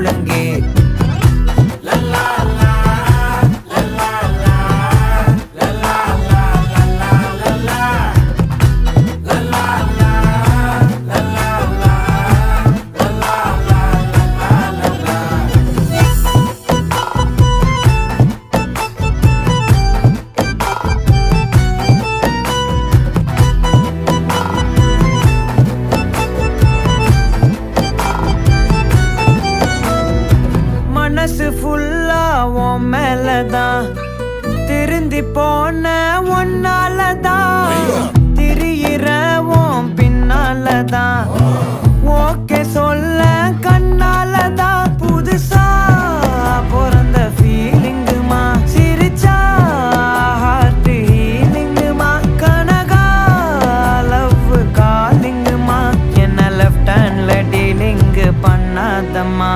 முழங்கே. மனசு ஃபுல்லா உன் மேலதான், திருந்தி போன ஒன்னாலதான், திரியிற உன் பின்னாலதான், ஓகே சொல்ல கண்ணாலதான். புதுசா பிறந்த ஃபீலிங்குமா, சிரிச்சா ஹார்ட் ஹீலிங்குமா, கனகா லவ் காலிங்குமா, என்ன லெஃப்ட் ஹேண்ட்ல டீலிங் பண்ணாதம்மா.